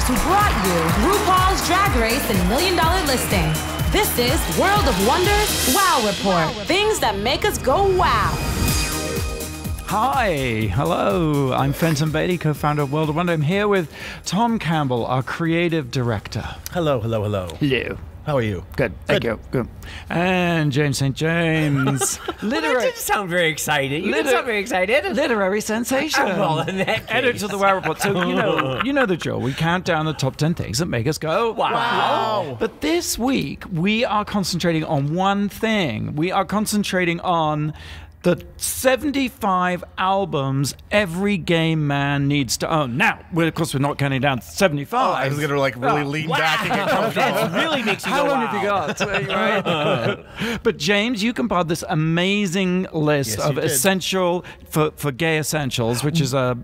stars who brought you RuPaul's Drag Race and $1 Million Listing. This is World of Wonders Wow Report. Things that make us go wow. Hi, hello. I'm Fenton Bailey, co-founder of World of Wonder. I'm here with Tom Campbell, our creative director. Hello, hello, hello. Hello. How are you? Good, thank you. Good. And James St. James. Well, that didn't sound very excited. You didn't sound very excited. Literary sensation. Well, in that case. Editor of the Wow Report. So, you know the drill. We count down the top 10 things that make us go, wow. But this week, we are concentrating on one thing. We are concentrating on the 75 albums every gay man needs to own. Now, of course, we're not counting down 75. Oh, I was going to really lean back and get comfortable. That really makes you How go, long wow. have you got? Right? But James, you compiled this amazing list of essential for gay essentials, which is a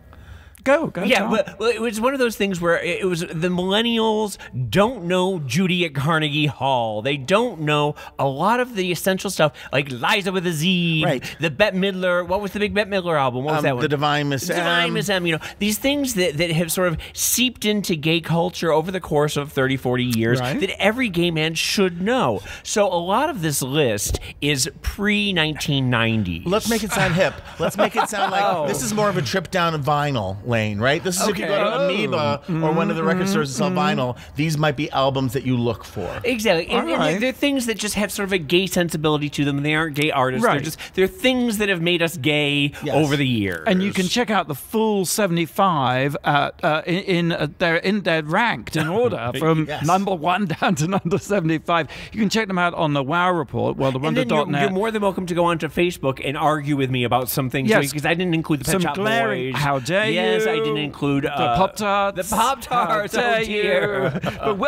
Go, yeah, Tom. well, it was one of those things where it was the millennials don't know Judy at Carnegie Hall. They don't know a lot of the essential stuff, like Liza with a Z, right? The Bette Midler. What was the big Bette Midler album? What was that one? The Divine Miss M. Divine Miss M. You know, these things that have sort of seeped into gay culture over the course of 30, 40 years that every gay man should know. So a lot of this list is pre-1990s. Let's make it sound hip. Let's make it sound like this is more of a trip down a vinyl lane, right? This is if you go to Amoeba or one of the record stores that sell vinyl, these might be albums that you look for. Exactly. And they're things that just have sort of a gay sensibility to them. They aren't gay artists. Right. They're things that have made us gay over the years. And you can check out the full 75 they're ranked in order from number 1 down to number 75. You can check them out on the Wow Report, worldofwonder.net. You're more than welcome to go onto Facebook and argue with me about some things. Because I didn't include the Pet Shop Boys. How dare you? Yes, I didn't include the Pop-Tarts. The Pop-Tarts. Oh, dear.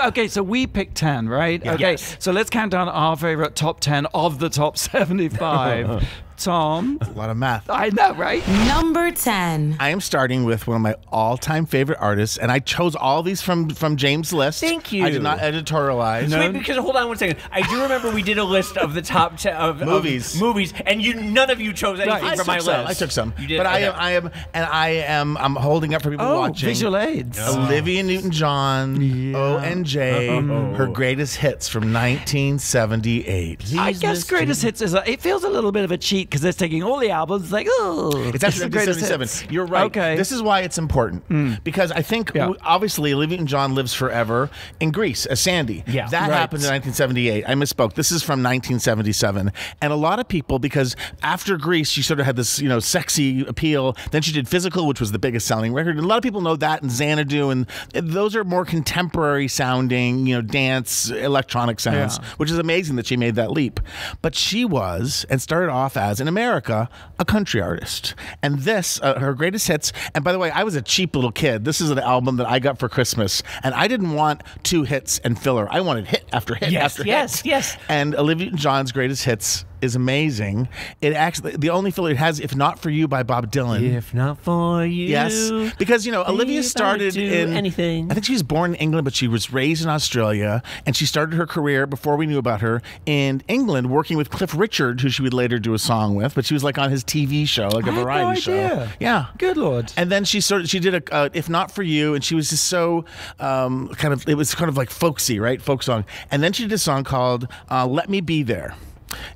Okay, so we picked 10, right? Yeah. Okay, Yes. so let's count down our favorite top 10 of the top 75. Tom. A lot of math. I know, right? Number 10. I am starting with one of my all-time favorite artists, and I chose all these from James' list. Thank you. I did not editorialize. Wait, because hold on one second. I do remember we did a list of the top 10 of movies, and none of you chose anything from my list. I took some. You did, but I'm holding up for people watching. Visual aids. Olivia Newton-John, O&J, her greatest hits from 1978. I guess greatest hits is it feels a little bit of a cheat because it's taking all the albums. Like, it's actually 1977. You're right. Okay. This is why it's important because I think obviously Olivia Newton-John lives forever in Greece as Sandy. Yeah, that happened in 1978. I misspoke. This is from 1977, and a lot of people, because after Greece she sort of had this sexy appeal. Then she did Physical, which was the biggest selling record, and a lot of people know that, and Xanadu, and those are more contemporary sounding, dance electronic sounds, which is amazing that she made that leap. But she was and started off as in America a country artist, and this her greatest hits. And by the way, I was a cheap little kid. This is an album that I got for Christmas, and I didn't want 2 hits and filler. I wanted hit after hit after hit. Yes. And Olivia Newton-John's greatest hits is amazing. It actually, the only filler it has, If Not For You by Bob Dylan. If not for you. Yes. Because, Olivia started in anything. I think she was born in England, but she was raised in Australia, and she started her career before we knew about her in England, working with Cliff Richard, who she would later do a song with, but she was like on his TV show, like a variety show. Yeah. Good Lord. And then she did a If Not For You, and she was just so it was kind of like folksy, right? Folk song. And then she did a song called Let Me Be There.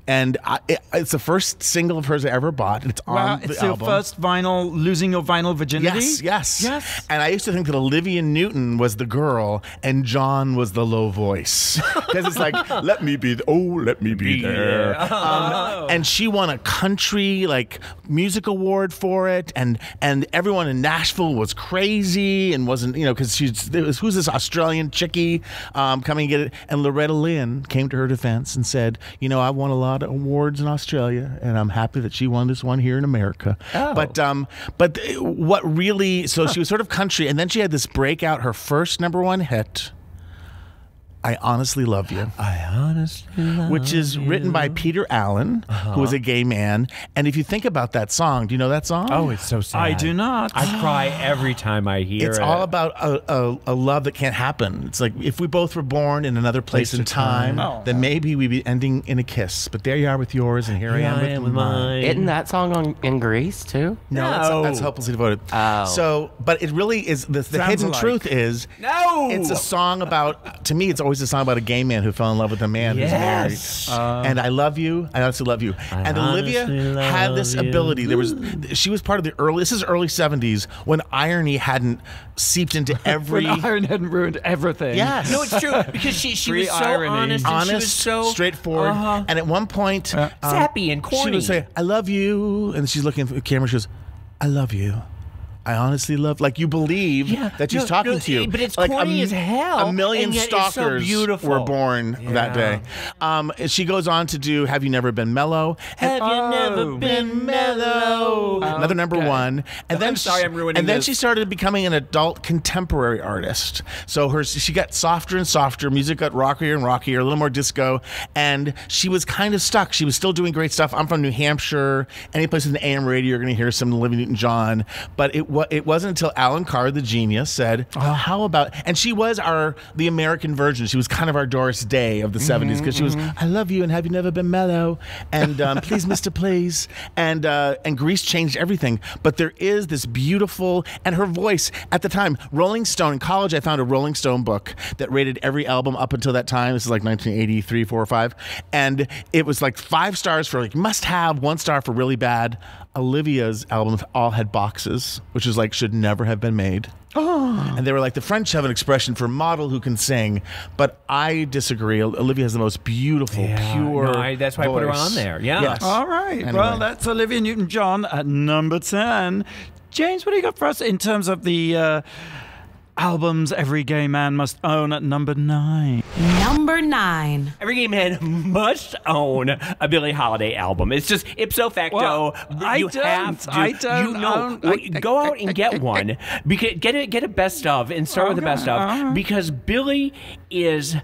And it's the first single of hers I ever bought. It's on the album. It's your first vinyl, losing your vinyl virginity? Yes. And I used to think that Olivia Newton was the girl and John was the low voice. Because it's like, let me be there. And she won a country music award for it. And everyone in Nashville was crazy and wasn't, because who's this Australian chickie coming to get it? And Loretta Lynn came to her defense and said, I won a lot of awards in Australia, and I'm happy that she won this one here in America. But what really, so she was sort of country, and then she had this breakout, her first #1 hit I Honestly Love You. I honestly love which is written by Peter Allen, who was a gay man. And if you think about that song, do you know that song? Oh, it's so sad. I do not. I cry every time I hear it. It's all about a love that can't happen. It's like if we both were born in another place and time, then maybe we'd be ending in a kiss. But there you are with yours, and here I am with mine. Isn't that song in Grease too? No, that's Hopelessly Devoted. Oh. So, but it really is, the hidden truth is, it's a song about, to me, it's always a song about a gay man who fell in love with a man who's married. And I love you. I honestly love you. And Olivia had this ability. She was part of the this is early 70s when irony hadn't seeped into every. When irony hadn't ruined everything. Yes. No, it's true because she was so honest, and she was so straightforward. And at one point, sappy and corny. She would say, "I love you," and she's looking at the camera. She goes, "I love you. I honestly love," like you believe that she's talking to you. But it's like corny as hell. A million and yet stalkers it's so beautiful. were born that day. She goes on to do "Have You Never Been Mellow?" Have you never been mellow? Another number one. And then I'm ruining And then this. she started becoming an adult contemporary artist. So she got softer and softer. Music got rockier and rockier, a little more disco. And she was kind of stuck. She was still doing great stuff. I'm from New Hampshire. Any place with an AM radio, you're going to hear some Olivia Newton-John. But it wasn't until Alan Carr, the genius, said, how about, and she was the American version. She was kind of our Doris Day of the 70s because she was, I love you and have you never been mellow? And please, Mr. Please. And Grease changed everything. But there is this beautiful, and her voice at the time, Rolling Stone, in college I found a Rolling Stone book that rated every album up until that time. This is like 1983, 4 or 5. And it was like 5 stars for like must have, 1 star for really bad. Olivia's albums all had boxes, which is like should never have been made. And they were like, the French have an expression for model who can sing, but I disagree. Olivia has the most beautiful, pure that's why I put her voice. on there. Yeah. Yes. All right. Anyway. Well, that's Olivia Newton-John at number 10. James, what do you got for us in terms of the albums every gay man must own at number 9? Number 9. Every gay man must own a Billie Holiday album. It's just ipso facto. Well, You go out and get one. Because get a best of and start with the best of because Billie is.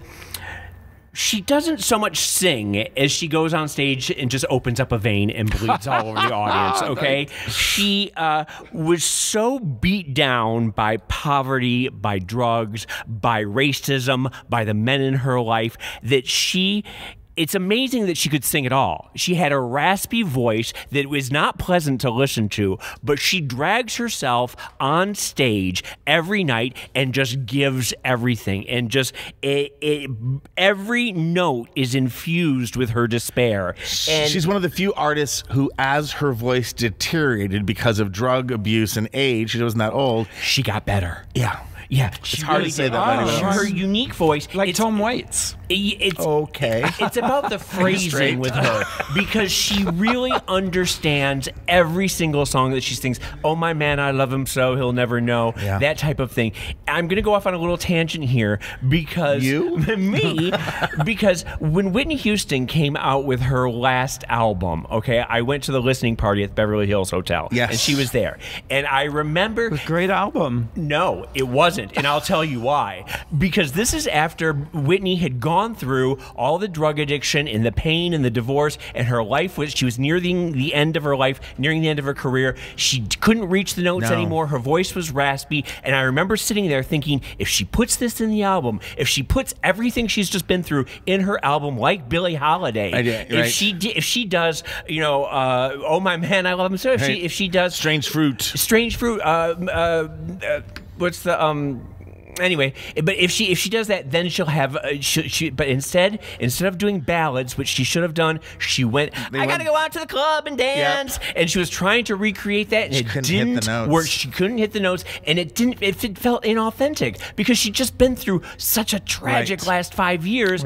She doesn't so much sing as she goes on stage and just opens up a vein and bleeds all over the audience, okay? She was so beat down by poverty, by drugs, by racism, by the men in her life that it's amazing that she could sing at all. She had a raspy voice that was not pleasant to listen to, but she drags herself on stage every night and just gives everything. And just every note is infused with her despair. And she's one of the few artists who, as her voice deteriorated because of drug abuse and age, she wasn't that old. She got better. Yeah. Yeah, It's hard to say that, but anyway. Her unique voice, Like Tom Waits. It's okay. It's about the phrasing with her because she really understands every single song that she sings. Oh my man, I love him so he'll never know. Yeah. That type of thing. I'm going to go off on a little tangent here because because when Whitney Houston came out with her last album, okay, I went to the listening party at the Beverly Hills Hotel. Yes. And she was there. And I remember Great album. no, it wasn't. And I'll tell you why. Because this is after Whitney had gone through all the drug addiction and the pain and the divorce, and her life she was nearing the end of her life, nearing the end of her career. She couldn't reach the notes anymore. Her voice was raspy. And I remember sitting there thinking, if she puts this in the album, if she puts everything she's just been through in her album, like Billie Holiday, if she does, oh my man, I love him so. If she does Strange Fruit. What's the anyway, but if she does that, then she'll have but instead of doing ballads, which she should have done, she went, I gotta go out to the club and dance. Yep. And she was trying to recreate that, and it didn't work. She couldn't hit the notes, and it felt inauthentic because she'd just been through such a tragic last 5 years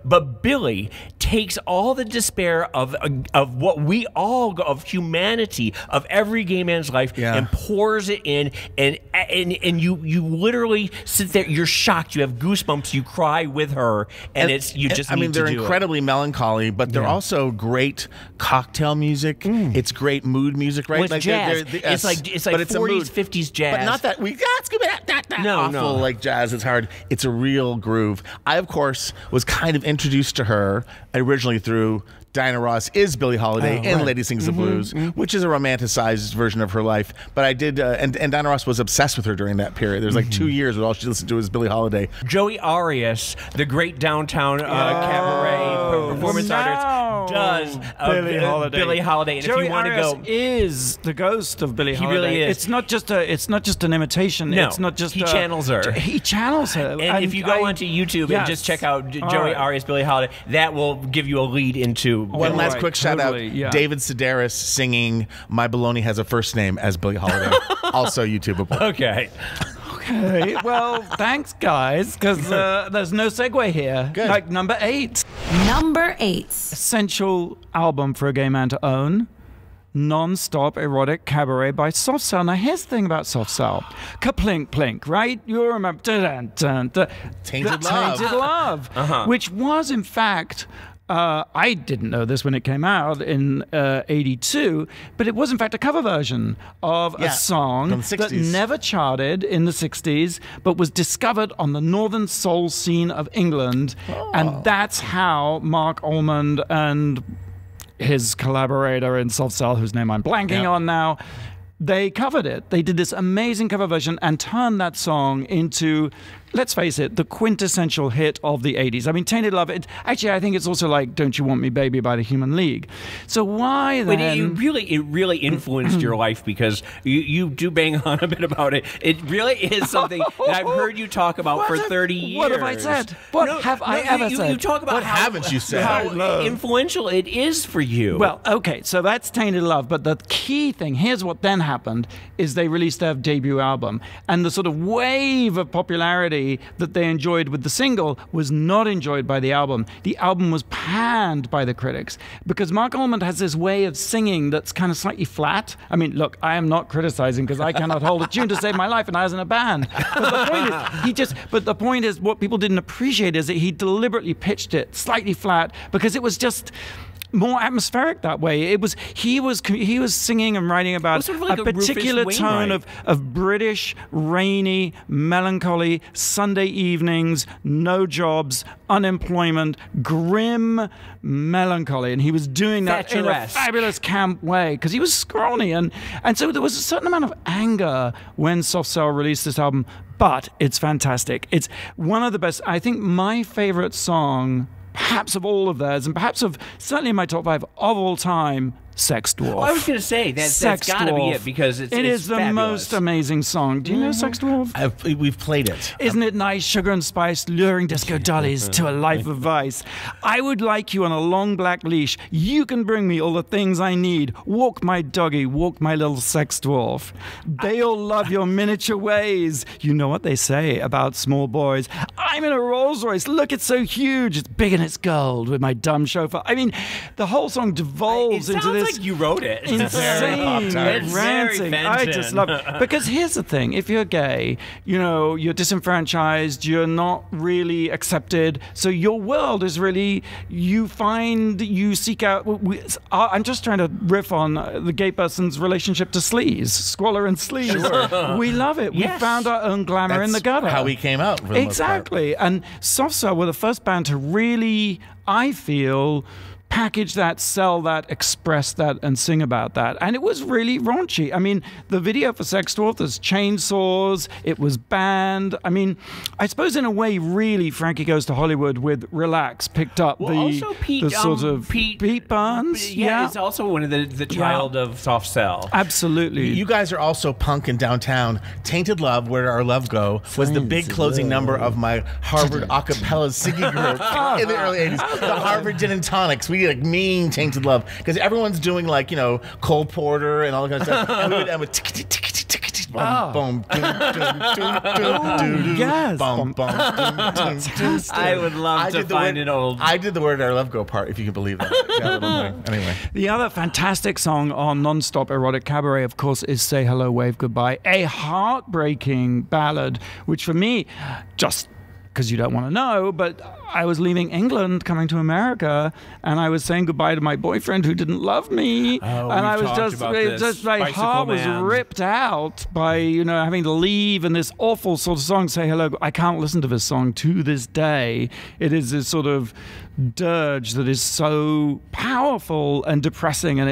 but Billie takes all the despair of what we all of humanity, of every gay man's life, and pours it in, and you literally literally sit there. You're shocked. You have goosebumps. You cry with her, and it's you just. I mean, need to they're do incredibly melancholy, but they're also great cocktail music. It's great mood music, right? Well, it's like jazz. It's like but it's 40s, 50s jazz. but not that awful like jazz. It's hard. It's a real groove. I, of course, was kind of introduced to her originally through Diana Ross is Billie Holiday in Lady Sings the Blues, which is a romanticized version of her life. But I did, and Diana Ross was obsessed with her during that period. There's like 2 years where all she listened to was Billie Holiday. Joey Arias, the great downtown cabaret performance artist, does Billie Holiday. And Joey if you want to Arias go, is the ghost of Billie Holiday. He really is. It's not just an imitation. No, it's not just he channels her. He channels her. And if you go onto YouTube and just check out Joey Arias, Billie Holiday, that will give you a lead into. One last quick shout out, David Sedaris singing "My Baloney Has a First Name" as Billie Holiday, also YouTubeable. Okay. Okay, well, thanks, guys, because there's no segue here. Good. Like number 8. Number 8. Essential album for a gay man to own. Non-stop erotic cabaret by Soft Cell. Now, here's the thing about Soft Cell. Kaplink plink, right? You remember Tainted Love. Tainted Love, which was, in fact... I didn't know this when it came out in '82, but it was in fact a cover version of a song that never charted in the '60s, but was discovered on the northern soul scene of England, and that's how Mark Almond and his collaborator in Soft Cell, whose name I'm blanking on now, they covered it. They did this amazing cover version and turned that song into, let's face it, the quintessential hit of the 80s. I mean, Tainted Love, actually, I think it's also like Don't You Want Me Baby by the Human League. So why then... But it really influenced your life because you do bang on a bit about it. It really is something that I've heard you talk about for 30 years. What have I said? What have I ever said? You talk about haven't you said? How influential it is for you. Well, okay, so that's Tainted Love, but the key thing, here's what then happened, is they released their debut album, and the sort of wave of popularity that they enjoyed with the single was not enjoyed by the album. The album was panned by the critics because Mark Almond has this way of singing that's kind of slightly flat. I mean, look, I am not criticizing because I cannot hold a tune to save my life and I was in a band. But the point is, what people didn't appreciate is that he deliberately pitched it slightly flat because it was just more atmospheric that way. He was singing and writing about sort of like a particular tone of British, rainy, melancholy, Sunday evenings, no jobs, unemployment, grim melancholy, and he was doing that in a fabulous camp way because he was scrawny, and so there was a certain amount of anger when Soft Cell released this album, but it's fantastic. It's one of the best. I think my favorite song, perhaps of all of theirs, and perhaps certainly in my top 5 of all time, Sex Dwarf. Oh, I was going to say, that's got to be it because it's is the fabulous. Most amazing song. Do you know Sex Dwarf? We've played it. Isn't it nice, sugar and spice, luring disco dollies to a life of vice? I would like you on a long black leash. You can bring me all the things I need. Walk my doggy, walk my little sex dwarf. They all love your miniature ways. You know what they say about small boys. I'm in a Rolls Royce. Look, it's so huge. It's big and it's gold with my dumb chauffeur. I mean, the whole song devolves into this. Like you wrote it. Insane, ranting. I just love it. Because here's the thing: if you're gay, you're disenfranchised. You're not really accepted. So your world is really you seek out. I'm just trying to riff on the gay person's relationship to sleaze, squalor and sleaze. Sure. We love it. We found our own glamour in the gutter. How we came out. For the exactly. Most part. And Soft Cell were the first band to really, I feel, package that, sell that, express that, and sing about that. And it was really raunchy. I mean, the video for Sex Dwarf, there's chainsaws, it was banned. I mean, I suppose in a way, really, Frankie Goes to Hollywood with Relax picked up the sort of Pete Burns. Yeah, it's also one of the child of Soft Cell. Absolutely. You guys are also punk in downtown. Tainted Love, Where Our Love Go, was the big closing number of my Harvard a cappella singing group in the early 80s. The Harvard Gin and Tonics. We like mean Tainted Love because everyone's doing like Cole Porter and all that kind of stuff, and we would Yes. I would love to find an old. I did the Where Did Our Love Go part, if you can believe that. That little thing. Anyway. The other fantastic song on Non-Stop Erotic Cabaret, of course, is Say Hello, Wave Goodbye, a heartbreaking ballad, which for me, just because you don't want to know, but I was leaving England, coming to America, and I was saying goodbye to my boyfriend who didn't love me. Oh, and I was just just my heart was ripped out by, having to leave, and this awful sort of song, Say Hello. I can't listen to this song to this day. It is this sort of dirge that is so powerful and depressing, and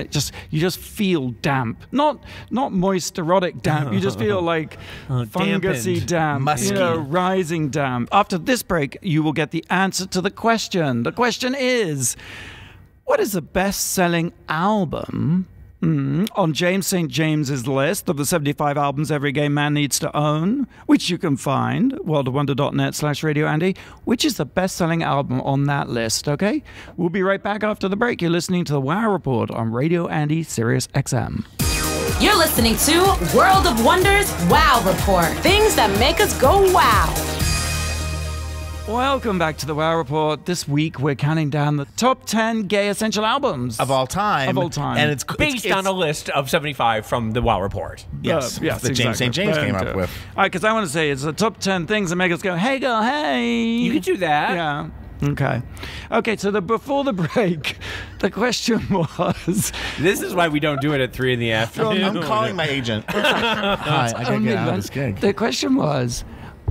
you just feel damp. Not moist erotic damp. You just feel like fungusy damp, musky, rising damp. After this break, you will get the answer to the question. The question is, what is the best-selling album on James St. James's list of the 75 albums every gay man needs to own, which you can find, worldofwonder.net/Radio Andy, which is the best-selling album on that list, okay? We'll be right back after the break. You're listening to the Wow Report on Radio Andy, SiriusXM. You're listening to World of Wonders Wow Report. Things that make us go wow. Welcome back to the Wow Report. This week we're counting down the top 10 gay essential albums of all time. And it's based on a list of 75 from the Wow Report. Yes, yes, that James St. James came up with. All right, because I want to say it's the top 10 things that make us go, hey girl, hey. You could do that. Yeah. Okay, so before the break, the question was... This is why we don't do it at 3 in the afternoon. I'm calling my agent. Hi, I gotta get out of this gig. The question was,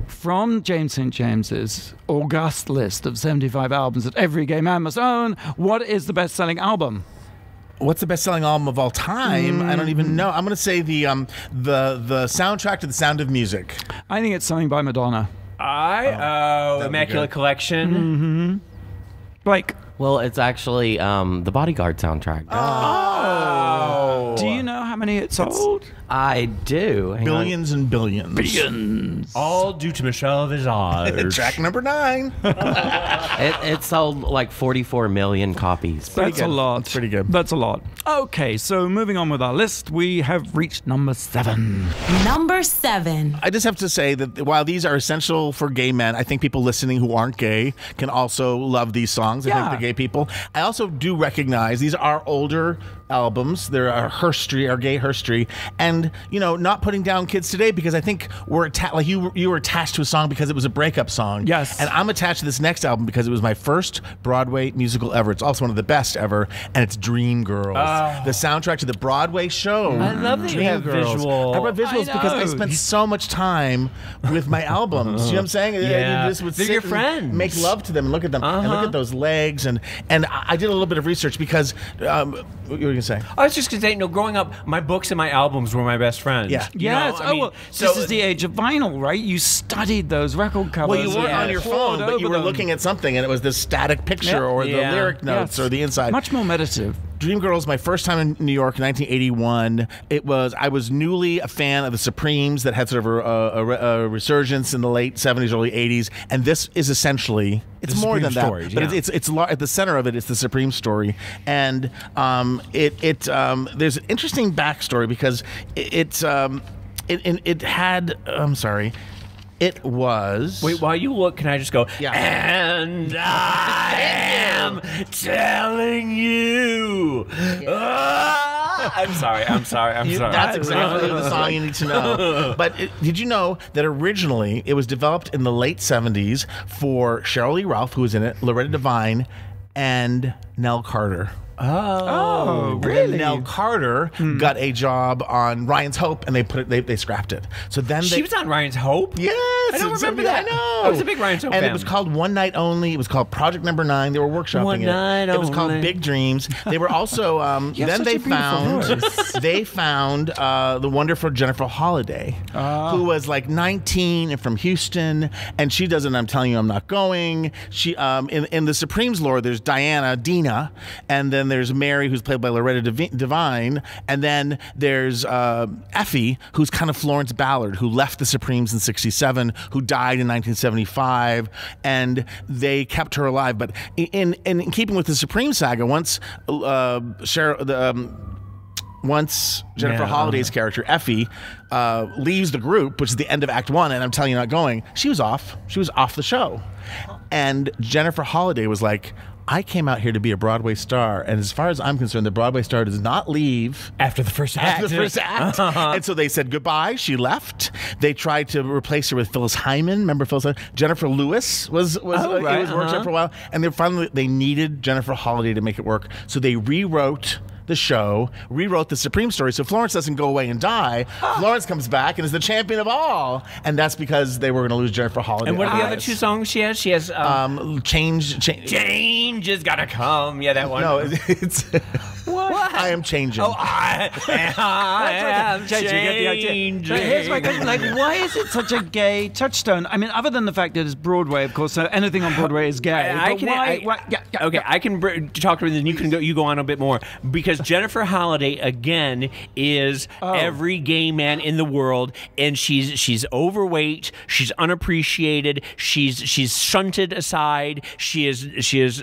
from James St. James's august list of 75 albums that every gay man must own, what is the best-selling album? What's the best-selling album of all time? I don't even know. I'm going to say the soundtrack to The Sound of Music. I think it's something by Madonna. Immaculate Collection. Like, well, it's actually the Bodyguard soundtrack. Oh. Do you know how many it sold? I do. Billions and billions. Billions. All due to Michelle Visage. Track number 9. It sold like 44 million copies. That's a lot. That's pretty good. That's a lot. Okay, so moving on with our list, we have reached number 7. Number 7. I just have to say that while these are essential for gay men, I think people listening who aren't gay can also love these songs. I think the gay people. I also do recognize these are older albums. They're our history, our gay history, and not putting down kids today, because I think we're like you were attached to a song because it was a breakup song. Yes. And I'm attached to this next album because it was my first Broadway musical ever. It's also one of the best ever, and it's Dreamgirls, the soundtrack to the Broadway show. I love that you have visual. I brought visuals because I spent so much time with my albums. You know what I'm saying? Yeah. You just would They're sit your and friends. make love to them and look at them and look at those legs, and I did a little bit of research because what were you gonna say? I was just going to say, growing up, my books and my albums were my best friends. Yeah. Yes. This is the age of vinyl, right? You studied those record covers. Well, you weren't on your phone, but you were looking at something, and it was this static picture or the lyric notes or the inside. Much more meditative. Dreamgirls, my first time in New York, 1981. I was newly a fan of the Supremes that had sort of a resurgence in the late 70s, early 80s, and this is essentially it's more than that. Stories, but it's at the center of it. It's the Supreme story, and there's an interesting backstory because it had. I'm sorry. It was... Wait, while you look, can I just go, Yeah. And I am telling you. I'm sorry. That's exactly the song you need to know. But did you know that originally it was developed in the late 70s for Cheryl Lee Ralph, who was in it, Loretta Devine, and Nell Carter. Oh, And really? then Nell Carter got a job on Ryan's Hope, and they scrapped it. So then She was on Ryan's Hope? Yes, I don't remember that. I know. I was a big Ryan's Hope and fan. it was called One Night Only. It was called Project Number 9. They were workshopping One Night it. It was called Only. Big Dreams. They were also then they found the wonderful Jennifer Holliday, who was like 19 and from Houston, and she doesn't. I'm telling you, I'm not going. She in the Supremes lore, there's Dina, and then there's Mary, who's played by Loretta Devine, and then there's Effie, who's kind of Florence Ballard, who left the Supremes in '67, who died in 1975, and they kept her alive. But in keeping with the Supreme saga, once once Jennifer Holliday's character, Effie, leaves the group, which is the end of Act 1, and I'm telling you, not going, she was off. She was off the show. And Jennifer Holliday was like, I came out here to be a Broadway star, and as far as I'm concerned, the Broadway star does not leave after the first act. And so they said goodbye. She left. They tried to replace her with Phyllis Hyman. Remember Phyllis Hyman? Jennifer Lewis was working for a while, and they needed Jennifer Holliday to make it work, so they rewrote the show, rewrote the Supreme story, so Florence doesn't go away and die. Florence comes back and is the champion of all, and that's because they were going to lose Jennifer Holliday. And what are the other two songs she has? She has Change is gotta come. Yeah, that one. No, it's what? I am changing. Oh, I am changing. But here's my question: like, why is it such a gay touchstone? I mean, other than the fact that it's Broadway, of course, so anything on Broadway is gay. I can talk to her, and then you go on a bit more, because Jennifer Holliday again is every gay man in the world, and she's overweight, she's unappreciated, she's shunted aside, she is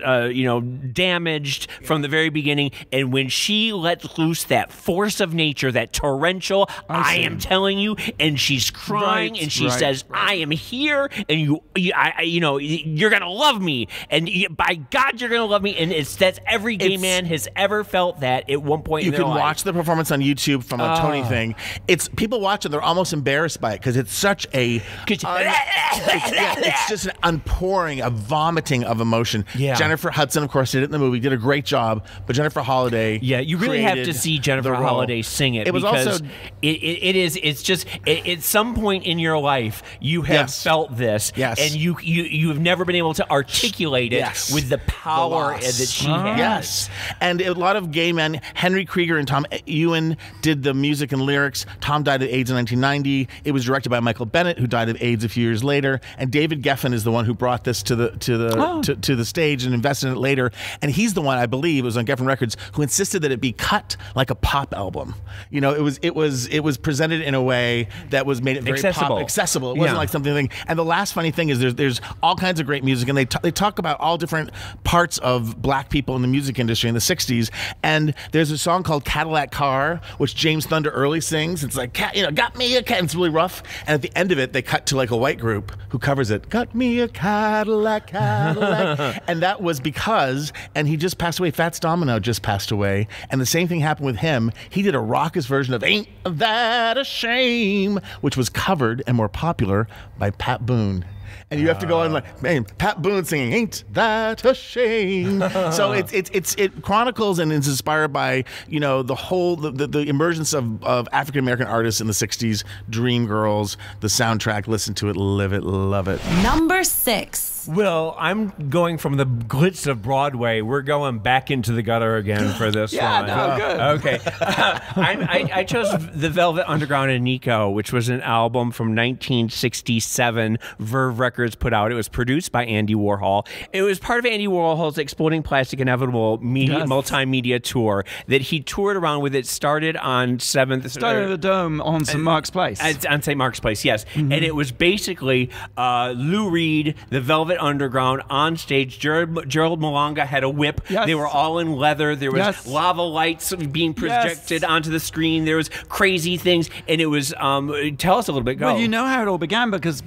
damaged from the very beginning, and when she lets loose that force of nature, that torrential, I am telling you, and she's crying, and she says, I am here, and you're gonna love me, and by God, you're gonna love me, and that's every gay man has ever felt that at one point in their life. You can watch the performance on YouTube from a Tony thing. It's people watch it, they're almost embarrassed by it because it's such a it's just an unpouring, a vomiting of emotion. Yeah. Jennifer Hudson, of course, did it in the movie, did a great job, but Jennifer Holliday, you really have to see Jennifer Holliday sing it. It was because also it's just at some point in your life you have felt this, and you have never been able to articulate it with the power that she has. Yes, and a lot of gay men. Henry Krieger and Tom Ewan did the music and lyrics. Tom died of AIDS in 1990. It was directed by Michael Bennett, who died of AIDS a few years later. And David Geffen is the one who brought this to the stage and invested in it later. And he's the one, I believe, it was on Geffen Records, who insisted that it be cut like a pop album. You know, it was presented in a way that was made it very accessible. It wasn't like something. And the last funny thing is there's all kinds of great music, and they talk about all different parts of black people in the music industry in the 60s. And there's a song called Cadillac Car, which James Thunder Early sings. It's like, got me a cat. It's really rough. And at the end of it, they cut to like a white group who covers it. Got me a Cadillac. And that was because, and he just passed away, Fats Domino just passed away. And the same thing happened with him. He did a raucous version of Ain't That a Shame, which was covered and more popular by Pat Boone. And you have to go on like, man, Pat Boone singing "Ain't That a Shame." So it chronicles and is inspired by the whole the emergence of African American artists in the '60s. Dreamgirls, the soundtrack. Listen to it, live it, love it. Number 6. Well, I'm going from the glitz of Broadway. We're going back into the gutter again for this one. Good. Okay. I chose The Velvet Underground and Nico, which was an album from 1967. Verve Records put out. It was produced by Andy Warhol. It was part of Andy Warhol's Exploding Plastic Inevitable multimedia tour that he toured around with. It started on 7th. Started at the Dome on St. Mark's Place. On St. Mark's Place, yes. And it was basically Lou Reed, The Velvet Underground on stage. Gerald Malanga had a whip. Yes. They were all in leather. There was lava lights being projected onto the screen. There was crazy things, and it was. Tell us a little bit. Go. Well, you know how it all began because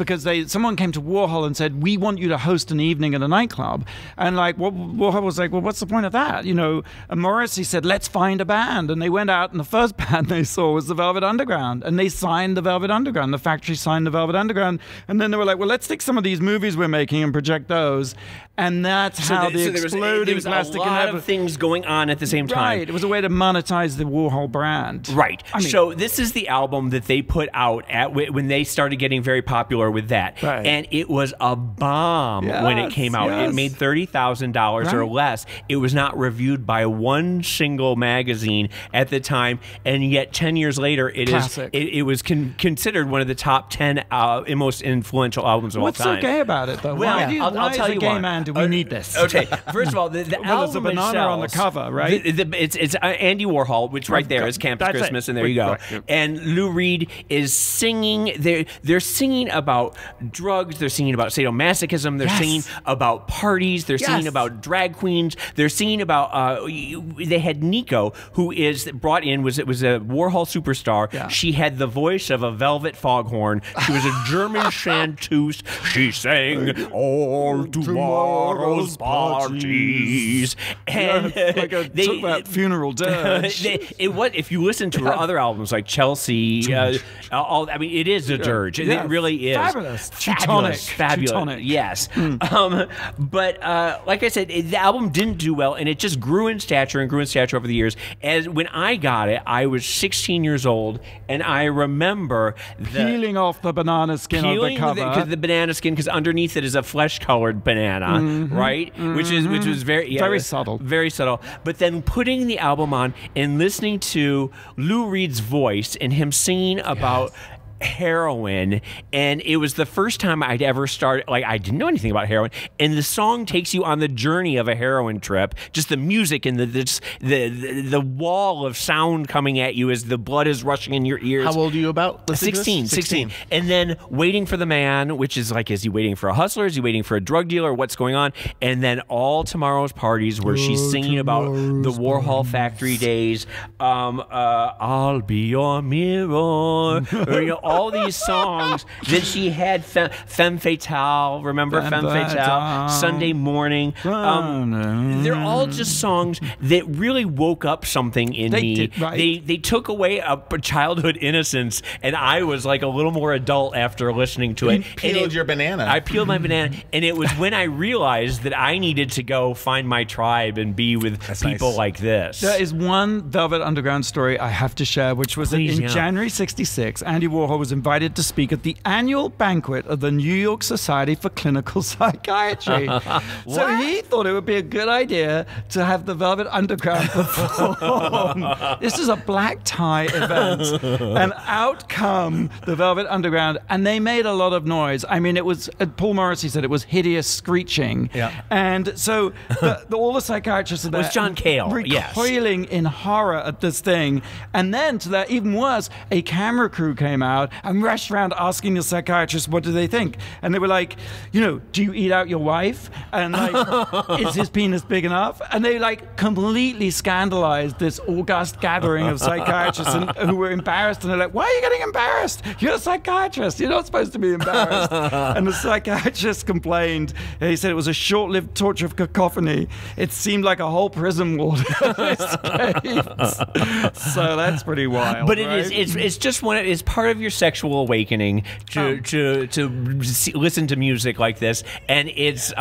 someone came to Warhol and said, "We want you to host an evening at a nightclub," and Warhol was like, "Well, what's the point of that?" And Morrissey said, "Let's find a band," and they went out, and the first band they saw was the Velvet Underground, and they signed the Velvet Underground. The factory signed the Velvet Underground, and then they were like, "Well, let's take some of these movies we're making and project those," and that's how the Exploding Plastic Inevitable. There was a lot of things going on at the same time. Right, it was a way to monetize the Warhol brand. Right. So this is the album that they put out when they started getting very popular with that, and it was a bomb when it came out. It made $30,000 or less. It was not reviewed by one single magazine at the time, and yet 10 years later, it was considered one of the top 10 most influential albums of all time. What's so gay about it, though? Well, I'll tell you why. Man, do we need this? Okay, first of all, the album there's a banana itself, on the cover, right? It's Andy Warhol, which right there is Campus Christmas, and there you go. And Lou Reed is singing. They're singing about drugs, drugs. They're singing about sadomasochism. They're singing about parties. They're singing about drag queens. They're singing about. They had Nico, who is brought in. Was a Warhol superstar. Yeah. She had the voice of a velvet foghorn. She was a German chanteuse. She sang all tomorrow's parties. And took that funeral dirge. If you listen to her other albums like Chelsea, I mean, it is a dirge. It really is. Fabulous. Fabulous. Teutonic. Yes. But like I said, the album didn't do well, and it just grew in stature over the years. As when I got it, I was 16 years old, and I remember peeling off the banana skin of the cover. The banana skin, because underneath it is a flesh-colored banana, right? Which was very subtle. Very subtle. But then putting the album on and listening to Lou Reed's voice and him singing about heroin, and it was the first time I'd ever started, like, I didn't know anything about heroin, and the song takes you on the journey of a heroin trip. Just the music and the wall of sound coming at you as the blood is rushing in your ears. How old are you about? 16. And then Waiting for the Man, which is like, is he waiting for a hustle? Is he waiting for a drug dealer? What's going on? And then All Tomorrow's Parties, where she's singing about the Warhol factory days. I'll be your mirror. All these songs that she had. Femme Fatale, remember Femme Fatale? Sunday Morning. They're all just songs that really woke up something in me. They took away a childhood innocence, and I was like a little more adult after listening to it. You peeled your banana. I peeled my banana, and it was when I realized that I needed to go find my tribe and be with people like this. There is one Velvet Underground story I have to share, which was in January '66, Andy Warhol was invited to speak at the annual banquet of the New York Society for Clinical Psychiatry. So he thought it would be a good idea to have the Velvet Underground perform. This is a black tie event, and out come the Velvet Underground, and they made a lot of noise. I mean, it was, Paul Morrissey said it was hideous screeching. Yeah. And so all the psychiatrists are there. It was John Cale, recoiling in horror at this thing. And then, to that even worse, a camera crew came out and rushed around asking the psychiatrist, what do they think? And they were like, do you eat out your wife? And like, is his penis big enough? And they like completely scandalized this august gathering of psychiatrists who were embarrassed. And they're like, why are you getting embarrassed? You're a psychiatrist. You're not supposed to be embarrassed. And the psychiatrist complained. He said it was a short-lived torture of cacophony. It seemed like a whole prison ward escaped. So that's pretty wild. But it's just it's part of your sexual awakening to listen to music like this, and it's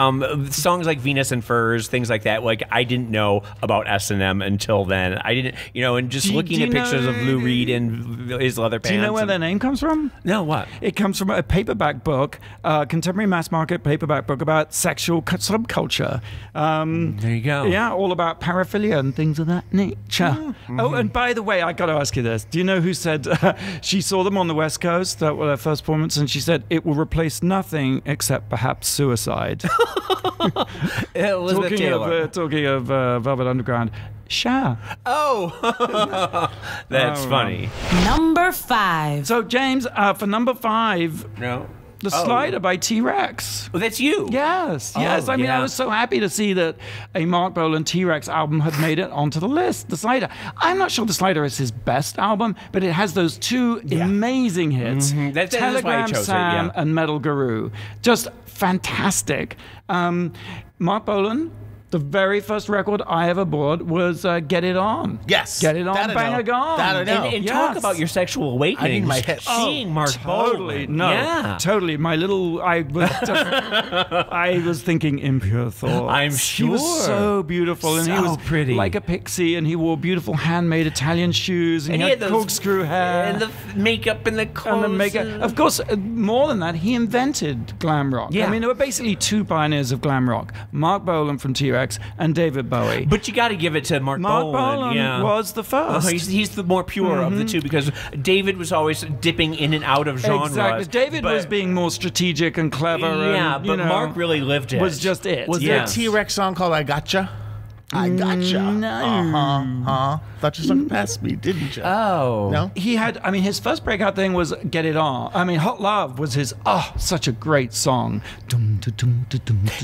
songs like Venus and Furs, things like that. Like, I didn't know about S&M until then. I didn't, and just looking at pictures of Lou Reed and his leather pants. Do you know where their name comes from? No, what? It comes from a paperback book, contemporary mass market paperback book about sexual subculture. There you go. Yeah, all about paraphilia and things of that nature. Oh, and by the way, I got to ask you this. Do you know who said she saw them on the West Coast? That was their first performance, and she said it will replace nothing except perhaps suicide. Elizabeth Taylor. Talking of Velvet Underground. Sure. Oh, that's funny. Number 5. So, James, for number 5, The Slider by T-Rex. Oh, that's you. Yes. I mean, I was so happy to see that a Mark Bolan T-Rex album had made it onto the list. The Slider. I'm not sure The Slider is his best album, but it has those two amazing hits. That's Telegram why I chose Sam and Metal Guru. Just fantastic. Mark Bolan, the very first record I ever bought was Get It On. Yes. Get It On, Bang A Gone. That I know. And talk about your sexual awakening. I need my hits. Seeing Mark Totally. Bolan. No. Yeah. Totally. My little... I was thinking impure thoughts. I'm sure. He was so beautiful. And so he was pretty. Like a pixie. And he wore beautiful handmade Italian shoes. And he had corkscrew hair. And the makeup and the clothes. And the makeup. Of course, more than that, he invented glam rock. Yeah. I mean, there were basically two pioneers of glam rock. Mark Bolan from T-Rex and David Bowie. But you got to give it to Mark Bolan. Mark Bolan was the first. He's the more pure of the two, because David was always dipping in and out of genres. Exactly. David was being more strategic and clever. Yeah, and, but Mark really lived it. Was just it. Was there a T-Rex song called I Gotcha? I gotcha. No. Thought you sung past me, didn't you? Oh. No? He had, his first breakout thing was Get It On. Hot Love was his, such a great song.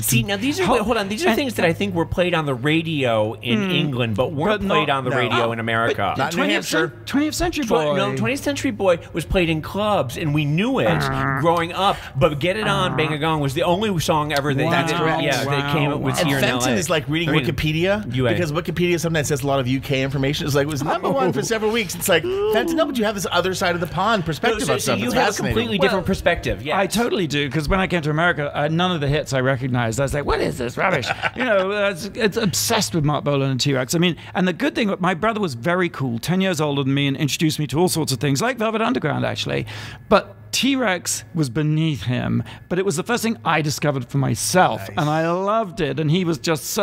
See, now these are, hold on, these are things that I think were played on the radio in England, but weren't played on the radio in America. Not New Hampshire. 20th Century Boy. No, 20th Century Boy was played in clubs, and we knew it growing up, but Get It On, Bang a Gong was the only song ever that That's correct. that came up with And here in LA. Fenton is like reading Wikipedia because Wikipedia sometimes says a lot of UK information. It's like it was number one for several weeks. It's like Fenton, no, but you have this other side of the pond perspective of stuff. You It's have a fascinating. completely different perspective. Yeah, I totally do, because when I came to America, none of the hits I recognized. I was like, what is this rubbish? It's obsessed with Mark Bolan and T-Rex. And the good thing, my brother was very cool, 10 years older than me, and introduced me to all sorts of things, like Velvet Underground, actually. But T-Rex was beneath him, but it was the first thing I discovered for myself, and I loved it. And he was just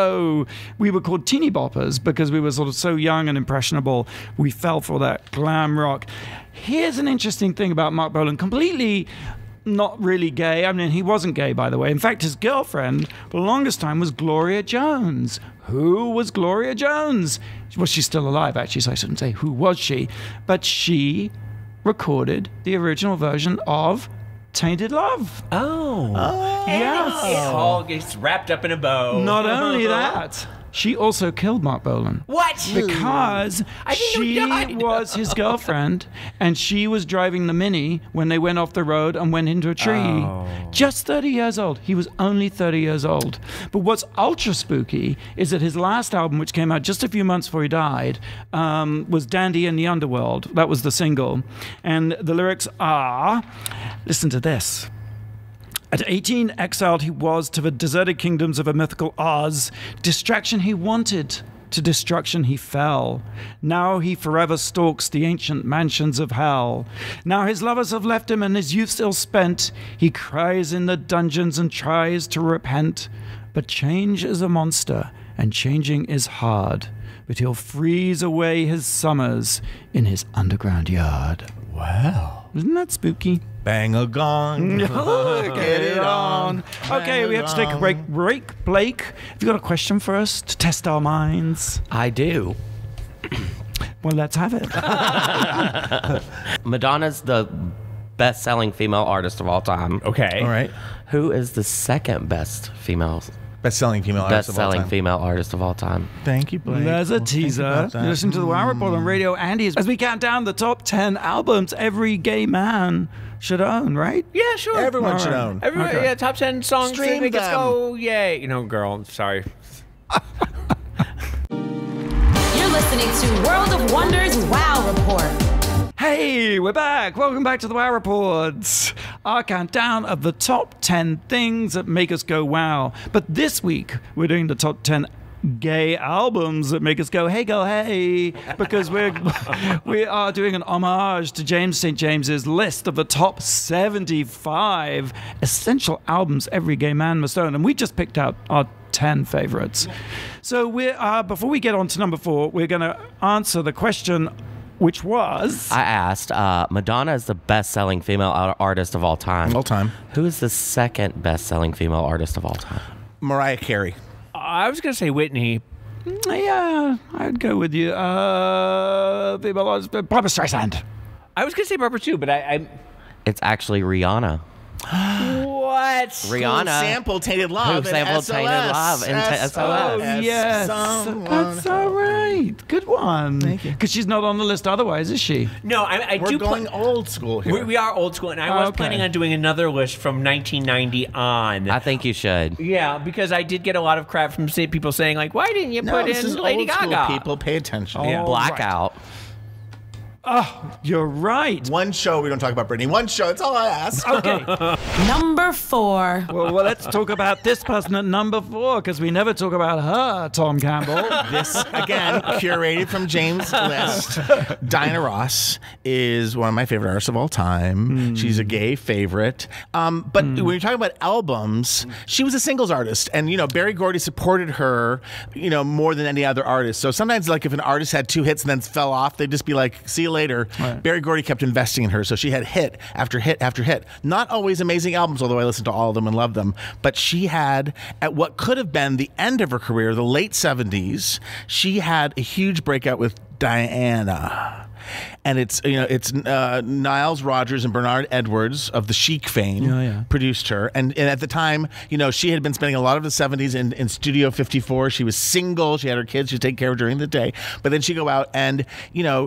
we were called teeny boppers because we were sort of so young and impressionable. We fell for that glam rock. Here's an interesting thing about Mark Bolan, completely not really gay. He wasn't gay, by the way. In fact, his girlfriend for the longest time was Gloria Jones. Who was Gloria Jones? Well, she's still alive, actually, so I shouldn't say who was she, but she recorded the original version of Tainted Love. Oh. Yes. It all gets wrapped up in a bow. Not only that, she also killed Mark Bolan. What? Because she was his girlfriend, and she was driving the Mini when they went off the road and went into a tree. Oh. Just 30 years old. He was only 30 years old. But what's ultra spooky is that his last album, which came out just a few months before he died, was Dandy in the Underworld. That was the single. And the lyrics are, listen to this. At 18, exiled he was to the deserted kingdoms of a mythical Oz. Distraction he wanted, to destruction he fell. Now he forever stalks the ancient mansions of hell. Now his lovers have left him and his youth ill spent. He cries in the dungeons and tries to repent. But change is a monster, and changing is hard. But he'll freeze away his summers in his underground yard. Wow. Isn't that spooky? Bang a gong. Get it on. Okay, we have to take a break. Blake, have you got a question for us to test our minds? I do. Well, let's have it. Madonna's the best-selling female artist of all time. Okay. All right. Who is the second best Best-selling female artist of all time. female artist of all time? Thank you, Blake. There's a We'll think teaser. about that. You listen to the Wow Report on Radio Andy as we count down the top 10 albums every gay man should own, right? Yeah, sure. Everyone should own. Everyone, Okay. yeah, top 10 songs. Stream Make us them. go, yay. Girl, sorry. You're listening to World of Wonders Wow Report. Hey, we're back. Welcome back to the Wow Reports. Our countdown of the top 10 things that make us go wow. But this week, we're doing the top 10 gay albums that make us go, hey, go, hey, because we are doing an homage to James St. James's list of the top 75 essential albums every gay man must own. And we just picked out our 10 favorites. So before we get on to number 4, we're going to answer the question, which was... I asked, Madonna is the best-selling female artist of all time. All time. Who is the second best-selling female artist of all time? Mariah Carey. I was going to say Whitney. Yeah, I'd go with you. Barbra Streisand. I was going to say Barbara too, but I It's actually Rihanna. What? Rihanna. Who sampled Tainted Love. Who sampled Tainted Love in SOS. Oh, yes. Someone. That's all right. Good one. Thank you. Because she's not on the list otherwise, is she? No, I We're do going old school here. We are old school, and I was Okay. planning on doing another list from 1990 on. I think you should. Yeah, because I did get a lot of crap from people saying, like, why didn't you No, put this is in Lady old school, Gaga? people. Pay attention. Yeah. Blackout. Oh, you're right. One show, we don't talk about Britney. One show, that's all I ask. Okay. Number 4. well, let's talk about this person at number 4, because we never talk about her, Tom Campbell. This, again, curated from James' list. Diana Ross is one of my favorite artists of all time. She's a gay favorite. But when you're talking about albums, she was a singles artist. And, Berry Gordy supported her, more than any other artist. So sometimes, like, if an artist had 2 hits and then fell off, they'd just be like, see you later, Berry Gordy kept investing in her, so she had hit after hit after hit. Not always amazing albums, although I listened to all of them and loved them. But she had, at what could have been the end of her career, the late 70s, she had a huge breakout with Diana. And it's Niles Rodgers and Bernard Edwards of the Chic fame produced her. And at the time, she had been spending a lot of the 70s in Studio 54. She was single. She had her kids. She'd take care of during the day. But then she'd go out and,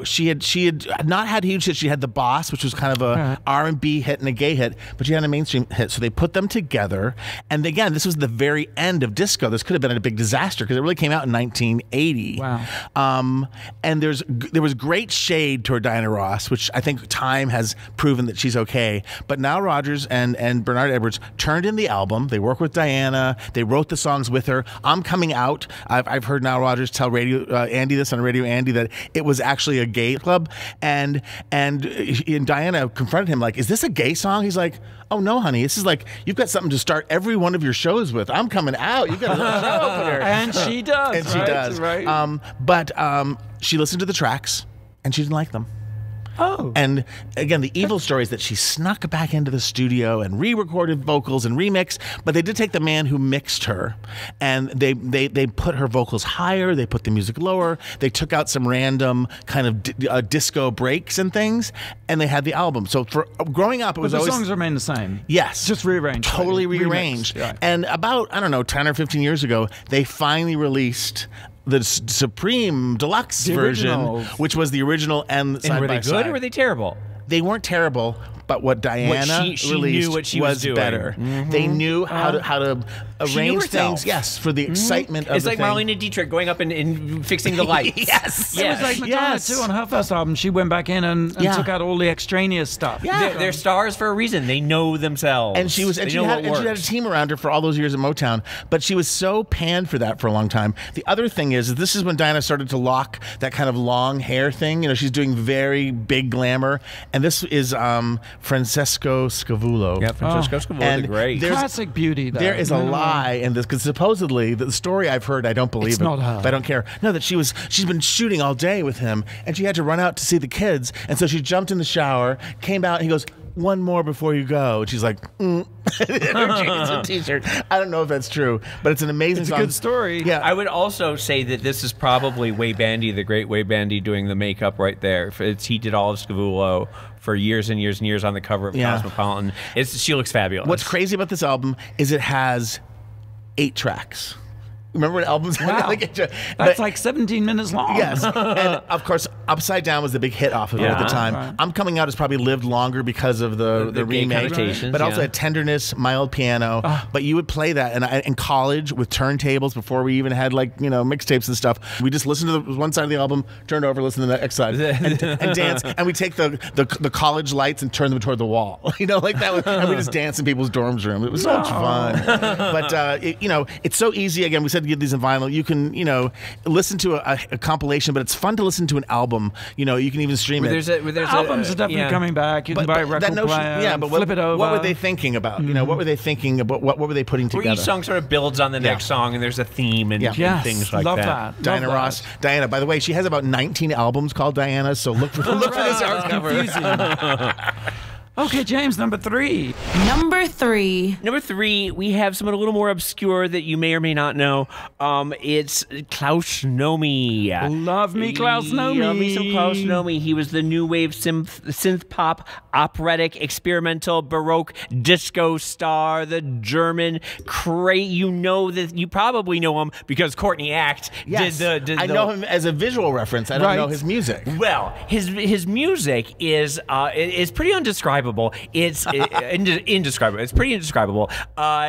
she had not had huge hits. She had The Boss, which was kind of a R&B hit and a gay hit, but she had a mainstream hit. So they put them together. And again, this was the very end of disco. This could have been a big disaster because it really came out in 1980. Wow. And there was great shade toward Diana Ross, which I think time has proven that she's okay. But now Rodgers and Bernard Edwards turned in the album. They work with Diana. They wrote the songs with her. I'm Coming Out. I've heard now Rodgers tell Andy this on Radio Andy that it was actually a gay club, and Diana confronted him like, "Is this a gay song?" He's like, "Oh no, honey, this is like you've got something to start every one of your shows with. I'm Coming Out. You've got a show opener." And she does. And she does. Right. But she listened to the tracks. And she didn't like them. Oh. And again, the evil story is that she snuck back into the studio and re-recorded vocals and remixed, but they did take the man who mixed her and they put her vocals higher, they put the music lower, they took out some random kind of disco breaks and things, and they had the album. So for growing up, it was the always... songs remain the same. Yes. Just rearranged. Totally rearranged. Yeah. And about, 10 or 15 years ago, they finally released the Supreme Deluxe version, which was the original and side were by they good side. or were they terrible? They weren't terrible, but what Diana she released knew what she was doing. better. They knew how to arrange things. Yes, for the excitement of it's the like thing. Marlene Dietrich going up and fixing the lights. Yes. It was like Madonna too on her first album. She went back in and took out all the extraneous stuff. Yeah. They're stars for a reason. They know themselves. And she had a team around her for all those years at Motown, but she was so panned for that for a long time. The other thing is this is when Diana started to lock that kind of long hair thing. She's doing very big glamour, and this is Francesco Scavulo. Yeah, Francesco Scavulo is great. Classic beauty, though. There is a lie in this because supposedly the story I've heard, I don't believe it's it, not her. but I don't care. No, that she's been shooting all day with him, and she had to run out to see the kids, and so she jumped in the shower, came out, and he goes, "One more before you go." And she's like, her jeans and t-shirt. I don't know if that's true, but it's an amazing It's song. a good story. Yeah. I would also say that this is probably Way Bandy, the great Way Bandy, doing the makeup right there. He did all of Scavulo for years and years and years on the cover of Cosmopolitan. She looks fabulous. What's crazy about this album is it has 8 tracks. Remember when albums Wow. That's like 17 minutes long. Yes. And of course, Upside Down was the big hit off of it at the time. Right. I'm Coming Out has probably lived longer because of the gay remake. connotations, But also had Tenderness, My Old Piano. But you would play that in college with turntables before we even had mixtapes and stuff. We just listened to the one side of the album, turned over, listened to the next side, and dance. And we take the college lights and turn them toward the wall. Like that. And we just dance in people's dorms room. It was so much fun. But it's so easy. Again, we said to get these in vinyl. You can listen to a compilation, but it's fun to listen to an album. You can even stream it. Albums are definitely coming back. You can buy a record player. But flip it over. What were they thinking about? What were they thinking about? What were they putting together? Where each song sort of builds on the next song, and there's a theme and things like love that. Diana Ross. Diana, by the way, she has about 19 albums called Diana, so look for this hardcover. Okay, James, number 3. Number 3. Number 3, we have someone a little more obscure that you may or may not know. It's Klaus Nomi. Love me, Klaus Nomi. Love me some Klaus Nomi. He was the new wave synth pop, operatic, experimental, baroque, disco star, the German you probably know him because Courtney Act Yes. did the... I know him as a visual reference. I don't know his music. Well, his music is pretty undescribable. It's indescribable. It's pretty indescribable.